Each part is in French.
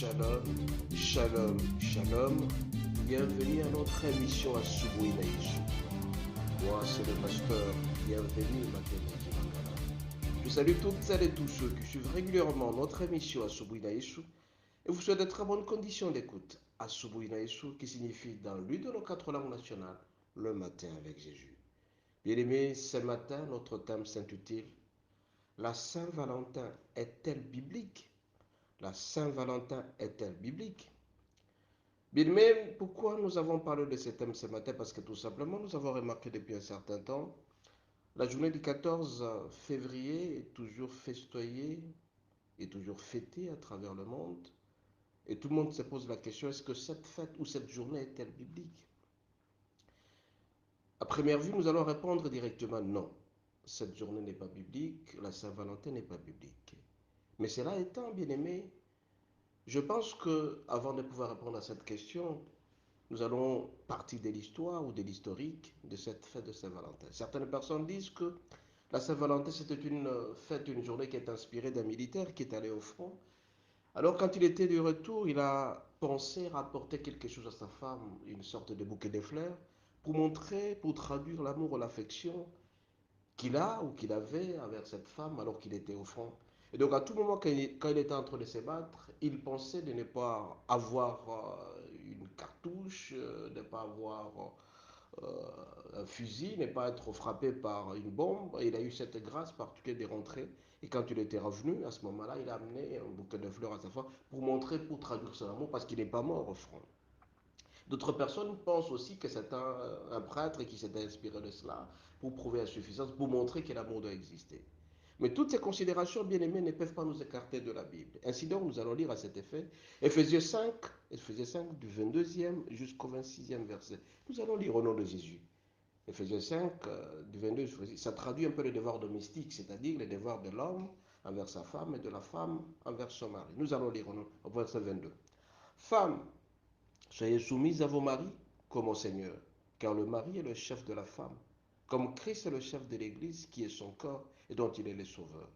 Shalom, shalom, shalom. Bienvenue à notre émission à Subouina Yeshua. Moi, c'est le pasteur. Bienvenue, Makala. Je salue toutes celles et tous ceux qui suivent régulièrement notre émission à Subouina Yeshua et vous souhaite de très bonnes conditions d'écoute. À Subouina Yeshua, qui signifie dans l'une de nos quatre langues nationales, le matin avec Jésus. Bien-aimés, ce matin, notre thème s'intitule La Saint-Valentin est-elle biblique? La Saint-Valentin est-elle biblique? Bien, mais pourquoi nous avons parlé de ce thème ce matin? Parce que tout simplement, nous avons remarqué depuis un certain temps, la journée du 14 février est toujours festoyée, est toujours fêtée à travers le monde. Et tout le monde se pose la question, est-ce que cette fête ou cette journée est-elle biblique? À première vue, nous allons répondre directement non. Cette journée n'est pas biblique, la Saint-Valentin n'est pas biblique. Mais cela étant, bien aimé, je pense que avant de pouvoir répondre à cette question, nous allons partir de l'histoire ou de l'historique de cette fête de Saint-Valentin. Certaines personnes disent que la Saint-Valentin, c'était une fête, une journée qui est inspirée d'un militaire qui est allé au front. Alors, quand il était de retour, il a pensé rapporter quelque chose à sa femme, une sorte de bouquet de fleurs, pour montrer, pour traduire l'amour ou l'affection qu'il a ou qu'il avait envers cette femme alors qu'il était au front. Et donc, à tout moment, quand il était en train de se battre, il pensait de ne pas avoir une cartouche, de ne pas avoir un fusil, ne pas être frappé par une bombe. Et il a eu cette grâce particulière de rentrer. Et quand il était revenu, à ce moment-là, il a amené un bouquet de fleurs à sa femme pour montrer, pour traduire son amour, parce qu'il n'est pas mort au front. D'autres personnes pensent aussi que c'est un prêtre qui s'est inspiré de cela pour prouver la suffisance, pour montrer que l'amour doit exister. Mais toutes ces considérations, bien aimées, ne peuvent pas nous écarter de la Bible. Ainsi donc, nous allons lire à cet effet Éphésiens 5 du 22e jusqu'au 26e verset. Nous allons lire au nom de Jésus. Éphésiens 5, du 22, ça traduit un peu le devoir domestique, c'est-à-dire le devoir de l'homme envers sa femme et de la femme envers son mari. Nous allons lire au verset 22. Femme, soyez soumises à vos maris comme au Seigneur, car le mari est le chef de la femme, comme Christ est le chef de l'Église qui est son corps et dont il est le sauveur.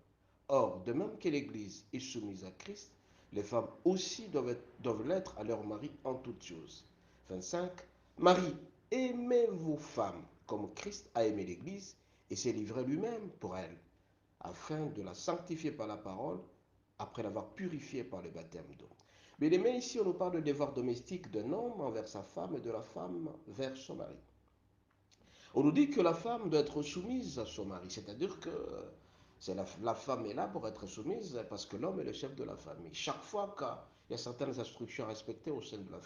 Or, de même que l'Église est soumise à Christ, les femmes aussi doivent l'être à leur mari en toutes choses. 25. Marie, aimez vos femmes comme Christ a aimé l'Église et s'est livré lui-même pour elle, afin de la sanctifier par la parole, après l'avoir purifiée par le baptême d'eau. Bien aimé, ici on nous parle de devoir domestique d'un homme envers sa femme et de la femme vers son mari. On nous dit que la femme doit être soumise à son mari, c'est-à-dire que la femme est là pour être soumise parce que l'homme est le chef de la famille. Chaque fois qu'il y a certaines instructions à respecter au sein de la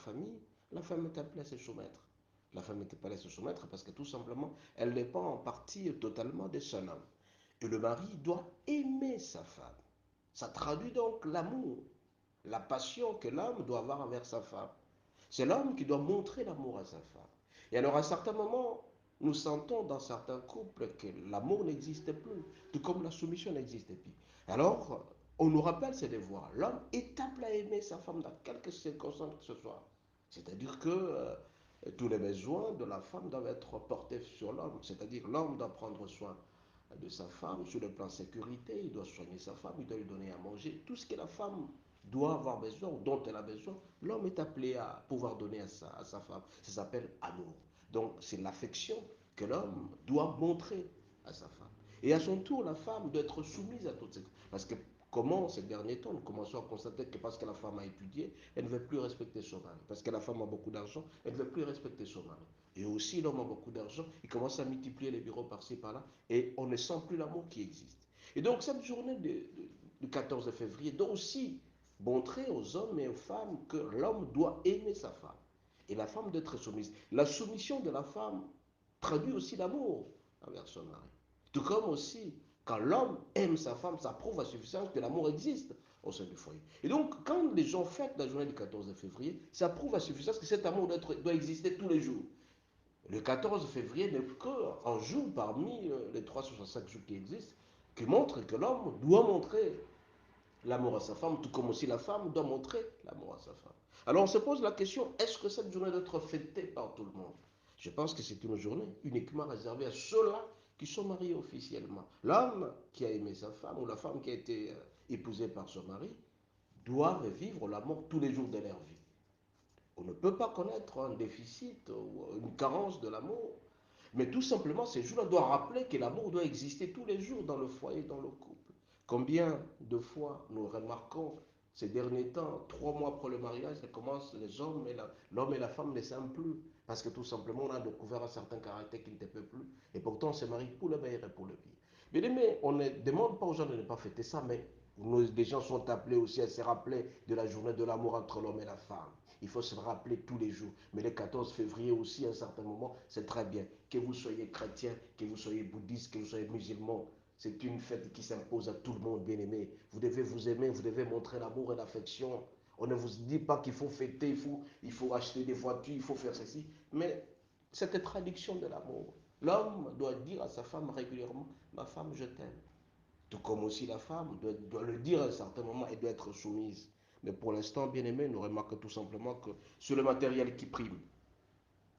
femme est appelée à se soumettre. La femme n'est pas appelée à se soumettre parce que tout simplement, elle dépend en partie totalement de son homme. Et le mari doit aimer sa femme. Ça traduit donc l'amour, la passion que l'homme doit avoir envers sa femme. C'est l'homme qui doit montrer l'amour à sa femme. Et alors à certains moments, nous sentons dans certains couples que l'amour n'existe plus, tout comme la soumission n'existe plus. Alors, on nous rappelle ces devoirs. L'homme est appelé à aimer sa femme dans quelque circonstance que ce soit. C'est-à-dire que tous les besoins de la femme doivent être portés sur l'homme. C'est-à-dire l'homme doit prendre soin de sa femme sur le plan sécurité, il doit soigner sa femme, il doit lui donner à manger. Tout ce que la femme doit avoir besoin ou dont elle a besoin, l'homme est appelé à pouvoir donner à sa femme. Ça s'appelle amour. Donc c'est l'affection que l'homme doit montrer à sa femme. Et à son tour, la femme doit être soumise à toutes ces choses. Parce que comment ces derniers temps, nous commençons à constater que parce que la femme a étudié, elle ne veut plus respecter son mari. Parce que la femme a beaucoup d'argent, elle ne veut plus respecter son mari. Et aussi, l'homme a beaucoup d'argent, il commence à multiplier les bureaux par-ci, par-là, et on ne sent plus l'amour qui existe. Et donc, cette journée du 14 février doit aussi montrer aux hommes et aux femmes que l'homme doit aimer sa femme. Et la femme doit être soumise. La soumission de la femme traduit aussi l'amour envers son mari. Tout comme aussi, quand l'homme aime sa femme, ça prouve à suffisance que l'amour existe au sein du foyer. Et donc, quand les gens fêtent la journée du 14 février, ça prouve à suffisance que cet amour doit exister tous les jours. Le 14 février n'est qu'un jour parmi les 365 jours qui existent qui montre que l'homme doit montrer l'amour à sa femme, tout comme aussi la femme doit montrer l'amour à sa femme. Alors on se pose la question, est-ce que cette journée doit être fêtée par tout le monde? Je pense que c'est une journée uniquement réservée à ceux-là qui sont mariés officiellement. L'homme qui a aimé sa femme ou la femme qui a été épousée par son mari doivent vivre l'amour tous les jours de leur vie. On ne peut pas connaître un déficit ou une carence de l'amour. Mais tout simplement, ces jours-là doivent rappeler que l'amour doit exister tous les jours dans le foyer, dans le couple. Combien de fois nous remarquons ces derniers temps, 3 mois après le mariage, les hommes et l'homme et la femme ne s'aiment plus. Parce que tout simplement, on a découvert un certain caractère qui ne te peut plus. Et pourtant, on se marie pour le meilleur et pour le pire. Bien aimé, on ne demande pas aux gens de ne pas fêter ça, mais les gens sont appelés aussi à se rappeler de la journée de l'amour entre l'homme et la femme. Il faut se rappeler tous les jours. Mais le 14 février aussi, à un certain moment, c'est très bien. Que vous soyez chrétien, que vous soyez bouddhiste, que vous soyez musulman, c'est une fête qui s'impose à tout le monde, bien aimé. Vous devez vous aimer, vous devez montrer l'amour et l'affection. On ne vous dit pas qu'il faut fêter, il faut acheter des voitures, il faut faire ceci. Mais cette traduction de l'amour. L'homme doit dire à sa femme régulièrement, ma femme, je t'aime. Tout comme aussi la femme doit le dire à un certain moment et doit être soumise. Mais pour l'instant, bien aimé, nous remarquons tout simplement que c'est le matériel qui prime.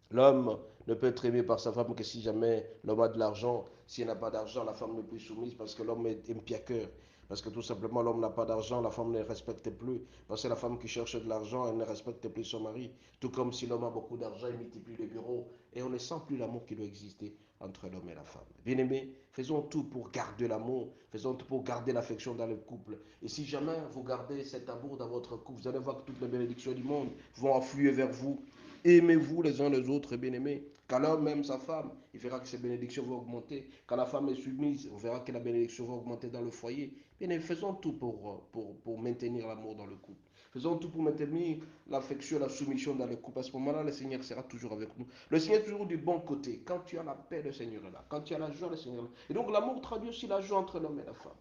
L'homme ne peut être aimé par sa femme que si jamais l'homme a de l'argent. S'il n'a pas d'argent, la femme n'est plus soumise parce que l'homme est un piqueur. Parce que tout simplement, l'homme n'a pas d'argent, la femme ne respecte plus. Parce que la femme qui cherche de l'argent, elle ne respecte plus son mari. Tout comme si l'homme a beaucoup d'argent, il multiplie les bureaux. Et on ne sent plus l'amour qui doit exister entre l'homme et la femme. Bien aimé, faisons tout pour garder l'amour. Faisons tout pour garder l'affection dans le couple. Et si jamais vous gardez cet amour dans votre couple, vous allez voir que toutes les bénédictions du monde vont affluer vers vous. Aimez-vous les uns les autres, bien-aimés. Quand l'homme aime sa femme, il verra que ses bénédictions vont augmenter. Quand la femme est soumise, on verra que la bénédiction va augmenter dans le foyer. Bien-aimés, faisons tout pour maintenir l'amour dans le couple. Faisons tout pour maintenir l'affection et la soumission dans le couple. À ce moment-là, le Seigneur sera toujours avec nous. Le Seigneur est toujours du bon côté. Quand tu as la paix, le Seigneur est là. Quand tu as la joie, le Seigneur est là. Et donc l'amour traduit aussi la joie entre l'homme et la femme.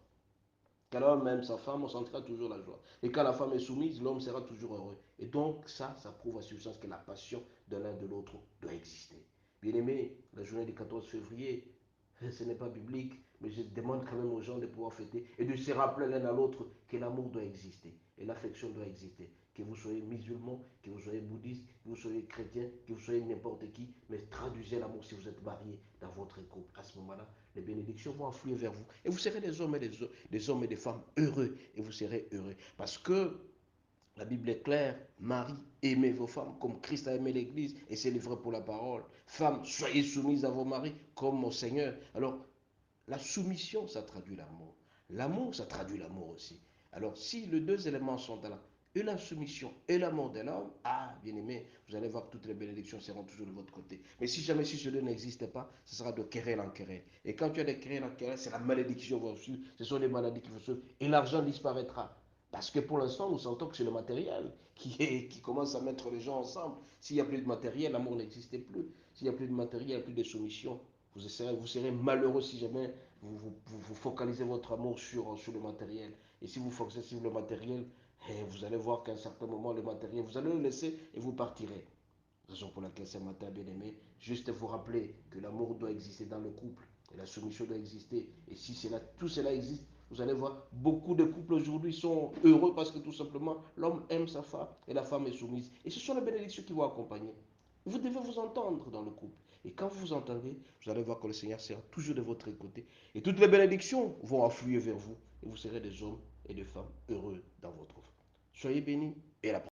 Quand l'homme aime sa femme, on sentira toujours la joie. Et quand la femme est soumise, l'homme sera toujours heureux. Et donc, ça prouve à substance que la passion de l'un de l'autre doit exister. Bien aimé, la journée du 14 février, ce n'est pas biblique, mais je demande quand même aux gens de pouvoir fêter et de se rappeler l'un à l'autre que l'amour doit exister et l'affection doit exister. Que vous soyez musulman, que vous soyez bouddhiste, que vous soyez chrétien, que vous soyez n'importe qui, mais traduisez l'amour si vous êtes marié dans votre couple. À ce moment-là, les bénédictions vont affluer vers vous. Et vous serez des hommes et des hommes et des femmes heureux. Et vous serez heureux. Parce que la Bible est claire. Marie, aimez vos femmes comme Christ a aimé l'Église et s'est livré pour la parole. Femmes, soyez soumises à vos maris comme au Seigneur. Alors, la soumission, ça traduit l'amour. L'amour, ça traduit l'amour aussi. Alors, si les deux éléments sont là, et la soumission et l'amour de l'homme, ah, bien aimé, vous allez voir que toutes les bénédictions seront toujours de votre côté. Mais si jamais si ce deux n'existe pas, ce sera de querelle en querelle. Et quand tu as des querelles en querelle, c'est la malédiction qui va suivre, ce sont les maladies qui vont suivre, et l'argent disparaîtra. Parce que pour l'instant, nous sentons que c'est le matériel qui commence à mettre les gens ensemble. S'il n'y a plus de matériel, l'amour n'existe plus. S'il n'y a plus de matériel, il n'y a plus de soumission. Vous serez malheureux si jamais vous focalisez votre amour sur le matériel. Et si vous focalisez sur le matériel, vous allez voir qu'à un certain moment, le matériel, vous allez le laisser et vous partirez. Raison pour laquelle ce matin, bien aimé, juste vous rappeler que l'amour doit exister dans le couple et la soumission doit exister. Et si tout cela existe, vous allez voir, beaucoup de couples aujourd'hui sont heureux parce que tout simplement, l'homme aime sa femme et la femme est soumise. Et ce sont les bénédictions qui vont accompagner. Vous devez vous entendre dans le couple. Et quand vous vous entendez, vous allez voir que le Seigneur sera toujours de votre côté. Et toutes les bénédictions vont affluer vers vous. Et vous serez des hommes et des femmes heureux dans votre vie. Soyez bénis et à la prochaine.